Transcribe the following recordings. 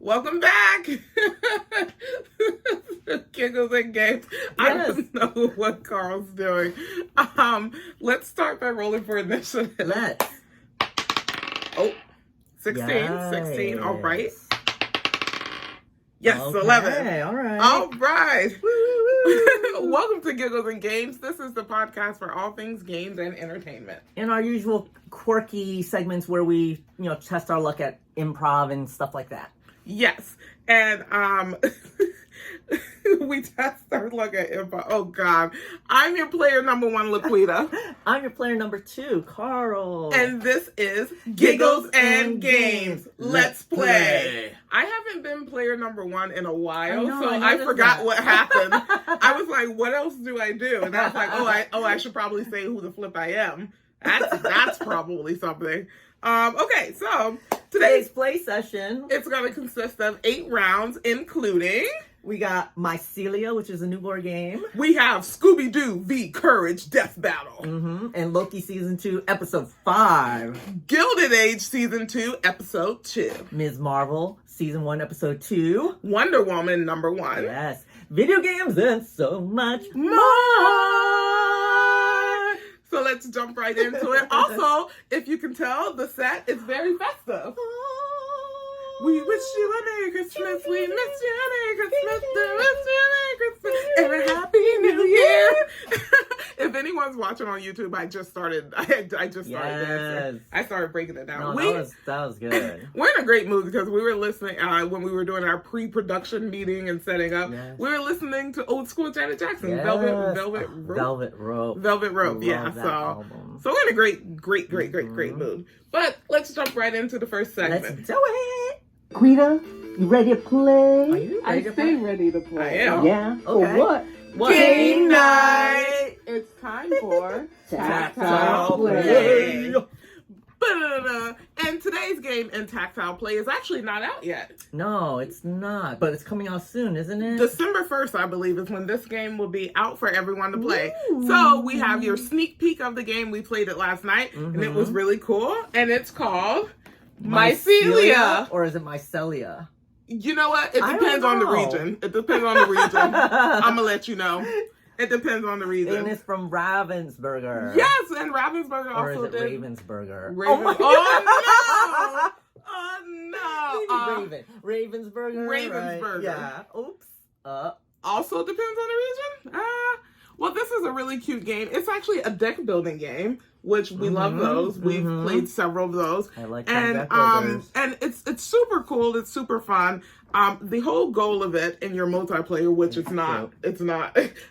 Welcome back. Giggles and Games. Yes. I don't know what Carl's doing. Let's start by rolling for initiative. Let's. Oh, 16. Yes. 16. All right. Yes, okay. 11. All right. All right. Welcome to Giggles and Games. This is the podcast for all things games and entertainment. In our usual quirky segments where we, test our luck at improv and stuff like that. Yes. And we test our luck at improv. Oh God. I'm your player number 1, Laquita. I'm your player number 2, Carl. And this is Giggles and Games. Let's play. I haven't been player number 1 in a while, so I forgot what happened. I was like, what else do I do? And I was like, I should probably say who the flip I am. That's probably something. Okay, so today's play session, it's going to consist of 8 rounds, including... We got Mycelia, which is a new board game. We have Scooby-Doo v. Courage Death Battle. And Loki Season 2, Episode 5. Gilded Age Season 2, Episode 2. Ms. Marvel, Season 1, Episode 2. Wonder Woman, number 1. Yes. Video games and so much more. So let's jump right into it. Also, if you can tell, the set is very festive. We wish you a Merry Christmas. We miss you a Merry Christmas. We miss you a Merry Christmas and a Happy New Year. If anyone's watching on YouTube, I just started. I just started dancing. I started breaking it down. No, that was good. We're in a great mood because we were listening when we were doing our pre-production meeting and setting up. Yes. We were listening to old school Janet Jackson, yes. Velvet Rope. Yeah. So we're in a great mood. But let's jump right into the first segment. Let's do it. Quita, you ready to play? I stay ready to play. I am. Yeah. Okay. For what? Game night! It's time for Tactile Play. And today's game in Tactile Play is actually not out yet. No, it's not. But it's coming out soon, isn't it? December 1st, I believe, is when this game will be out for everyone to play. Ooh. So we have your sneak peek of the game. We played it last night, and it was really cool. And it's called... Mycelia, or is it Mycelia? You know what? It depends on the region. I'm gonna let you know. It depends on the region. And it's from Ravensburger. Yes, and Ravensburger also did. Or is it Ravensburger? Oh no! Ravensburger. Ravensburger. Right. Yeah. Oops. Also depends on the region. Well, this is a really cute game. It's actually a deck building game, which we love those. We've played several of those. I like deck builders. And it's super cool. It's super fun. The whole goal of it in your multiplayer, which it's not.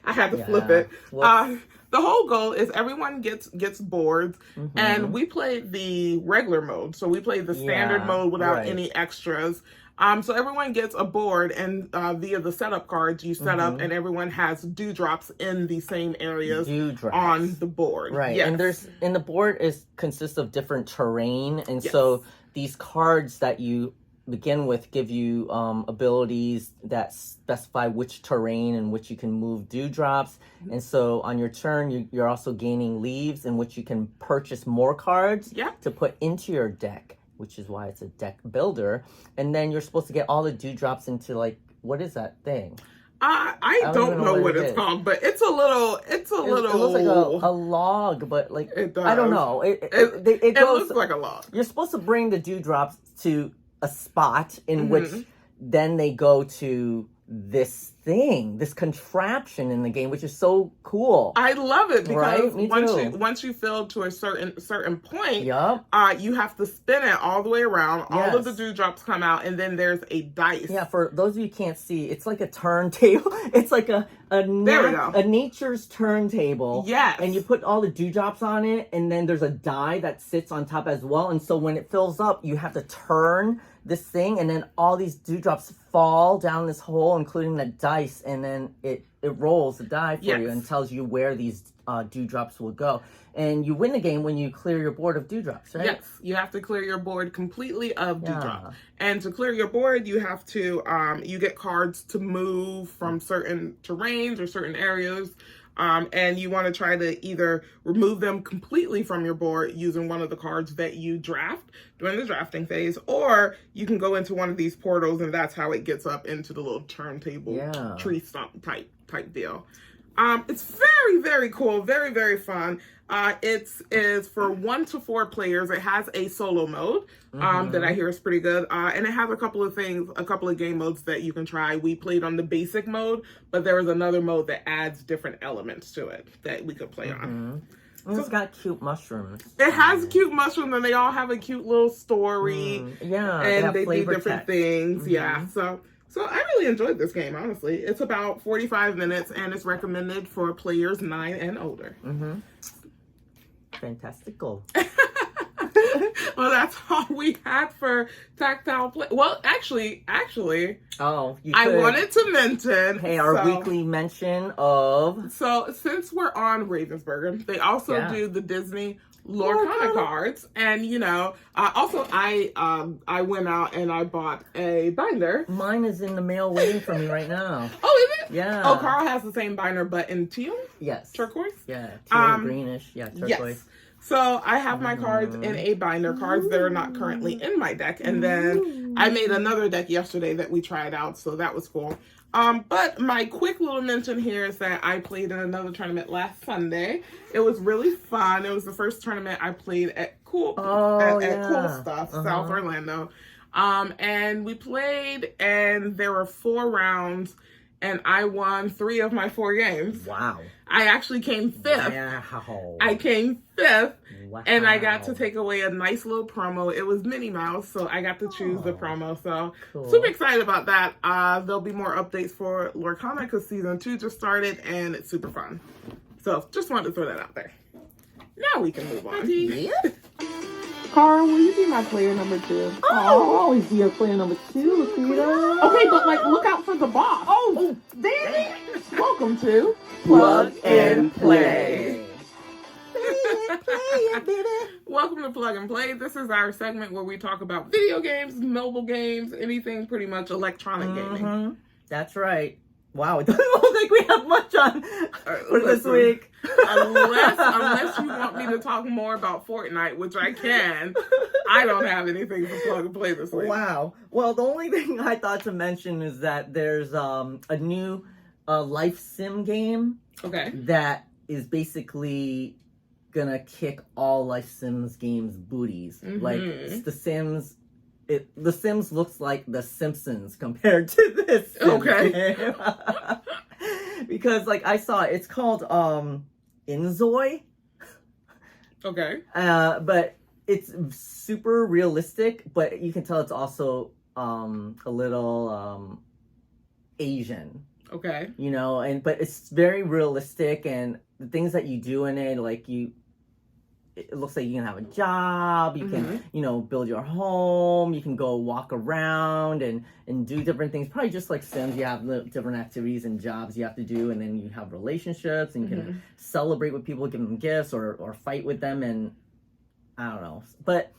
I had to flip it. The whole goal is everyone gets boards, and we played the regular mode. So we played the standard mode without any extras. So everyone gets a board, and via the setup cards, you set up, and everyone has dewdrops in the same areas on the board. Right, yes. And the board consists of different terrain, and so these cards that you begin with give you abilities that specify which terrain in which you can move dewdrops. And so on your turn, you're also gaining leaves in which you can purchase more cards to put into your deck, which is why it's a deck builder. And then you're supposed to get all the dewdrops into, like, what is that thing? I don't know what it's called, but it looks like a log, but like, it does. I don't know. It looks like a log. You're supposed to bring the dewdrops to a spot in which then they go to this contraption in the game, which is so cool. I love it because once you fill to a certain point, you have to spin it all the way around. All of the dewdrops come out, and then there's a dice. Yeah, for those of you who can't see, it's like a turntable. It's like a nature's turntable. Yes. And you put all the dewdrops on it, and then there's a die that sits on top as well. And so when it fills up, you have to turn this thing, and then all these dewdrops fall down this hole, including the dice, and then it rolls the die for you and tells you where these dewdrops will go. And you win the game when you clear your board of dewdrops, right? Yes, you have to clear your board completely of dewdrops. And to clear your board, you have to you get cards to move from certain terrains or certain areas. And you want to try to either remove them completely from your board using one of the cards that you draft during the drafting phase, or you can go into one of these portals, and that's how it gets up into the little turntable tree stump type deal. It's very, very cool, very, very fun. It is for 1 to 4 players. It has a solo mode that I hear is pretty good, and it has a couple of game modes that you can try. We played on the basic mode, but there was another mode that adds different elements to it that we could play on. And it's got cute mushrooms. It has cute mushrooms, and they all have a cute little story. And they do different things. Yeah, So I really enjoyed this game, honestly. It's about 45 minutes, and it's recommended for players 9 and older. Fantastical. Well, that's all we had for Tactile Play. Well, actually, I wanted to mention... our weekly mention of... So, since we're on Ravensburger, they also do the Disney Lorcana cards, and also I went out and I bought a binder. Mine is in the mail waiting for me right now. Oh, is it? Yeah. Oh, Carl has the same binder, but in teal? Yes. Turquoise? Yeah, teal greenish. Yeah, turquoise. Yes. So I have my cards in a binder, cards that are not currently in my deck, and then I made another deck yesterday that we tried out, so that was cool. But my quick little mention here is that I played in another tournament last Sunday. It was really fun. It was the first tournament I played at Cool Stuff, South Orlando. And we played, and there were 4 rounds, and I won 3 of my 4 games. Wow. I actually came 5th. Wow. I came 5th. Wow. And I got to take away a nice little promo. It was Minnie Mouse, so I got to choose the promo. So super excited about that. There'll be more updates for Lorcana because season 2 just started, and it's super fun. So just wanted to throw that out there. Now we can move on. Yeah. Carl, will you be my player number 2? Oh, I'll always be your player number 2, Lakita. Okay, but look out for the boss. Oh, damn. Welcome to Plug and Play. Welcome to Plug and Play. This is our segment where we talk about video games, mobile games, anything pretty much electronic gaming. That's right. Wow, I don't think we have much on for this week. Unless you want me to talk more about Fortnite, which I can, I don't have anything for Plug and Play this week. Wow. Well, the only thing I thought to mention is that there's a new life sim game that is basically gonna kick all life sims games booties. Like, it's The Sims. The Sims looks like The Simpsons compared to this Sims game. Because I saw it's called Inzoi. Okay. But it's super realistic, but you can tell it's also a little Asian. Okay. But it's very realistic, and the things that you do in it, it looks like you can have a job, you can, build your home, you can go walk around and do different things. Probably just like Sims, you have the different activities and jobs you have to do, and then you have relationships, and you can celebrate with people, give them gifts, or fight with them, and I don't know. But,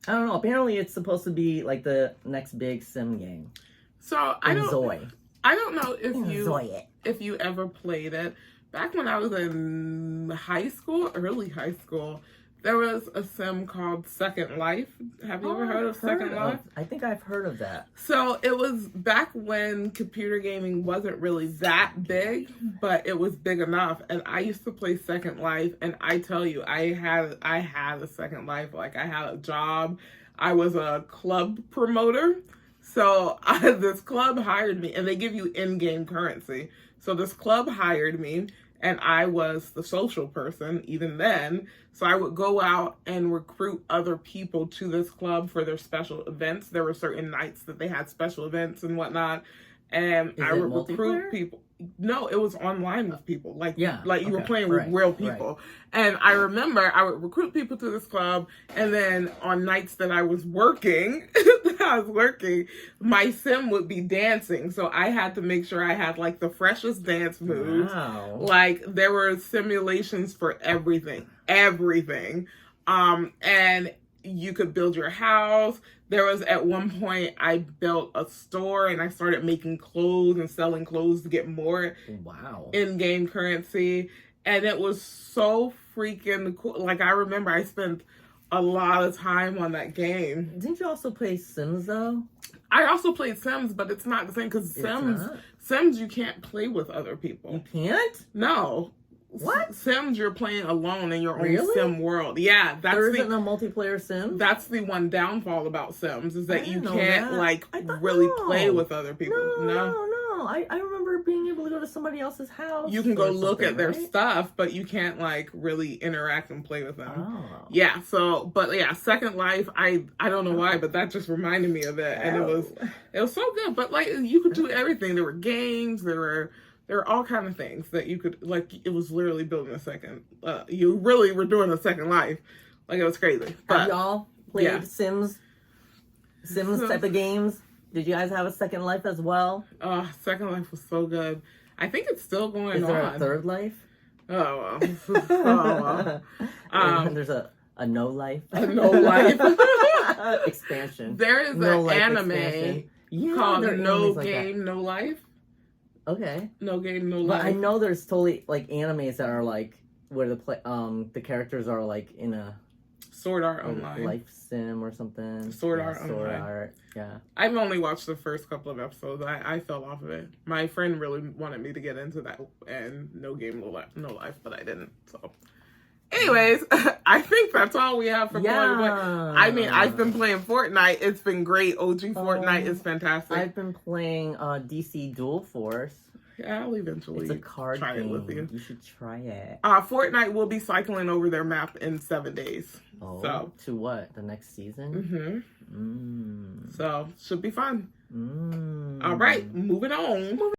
I don't know, apparently it's supposed to be like the next big Sim game. So, I don't know if you ever played it. Back when I was in early high school, there was a sim called Second Life. Have you ever heard of Second Life? I think I've heard of that. So it was back when computer gaming wasn't really that big, but it was big enough. And I used to play Second Life, and I tell you, I had a Second Life. I had a job. I was a club promoter. So this club hired me, and they give you in-game currency. So this club hired me, and I was the social person even then. So I would go out and recruit other people to this club for their special events. There were certain nights that they had special events and whatnot. And I would recruit people. No, it was online with people. You were playing with real people. Right. And I remember I would recruit people to this club, and then on nights that I was working, my sim would be dancing. So I had to make sure I had the freshest dance moves. Wow. There were simulations for everything. And you could build your house. There was at one point I built a store and I started making clothes and selling clothes to get more in-game currency. And it was so freaking cool. Like, I remember I spent a lot of time on that game. Didn't you also play Sims, though? I also played Sims, but it's not the same because Sims you can't play with other people. You can't? No. What? Sims you're playing alone in your own sim world. Yeah, there isn't a multiplayer Sims? That's the one downfall about Sims is that you can't really play with other people. No. I remember being able to go to somebody else's house. You can go look at their stuff, but you can't like really interact and play with them. Oh. Yeah, Second Life, I don't know why, but that just reminded me of it. And it was so good. But like you could do everything. There were games, there were all kind of things that you could, like, it was literally building a second, you really were doing a Second Life. Like, it was crazy. But, have y'all played Sims type of games? Did you guys have a Second Life as well? Second Life was so good. I think it's still going on. Is there a Third Life? Oh, well. There's a No Life. A No Life. Expansion. There is an anime called No like Game, No Life. Okay. No Game, No Life. But I know there's totally like animes that are like where the characters are like in a Sword Art Online life sim or something. Sword Art Online. Yeah. I've only watched the first couple of episodes. I fell off of it. My friend really wanted me to get into that and No Game, No Life, but I didn't. So, anyways, I think that's all we have for Fortnite. I mean, I've been playing Fortnite. It's been great. OG Fortnite is fantastic. I've been playing DC Dual Force. Yeah, I'll eventually it's a card try game. it with you. You should try it. Fortnite will be cycling over their map in 7 days. Oh, so to what? The next season? So, should be fun. All right, moving on.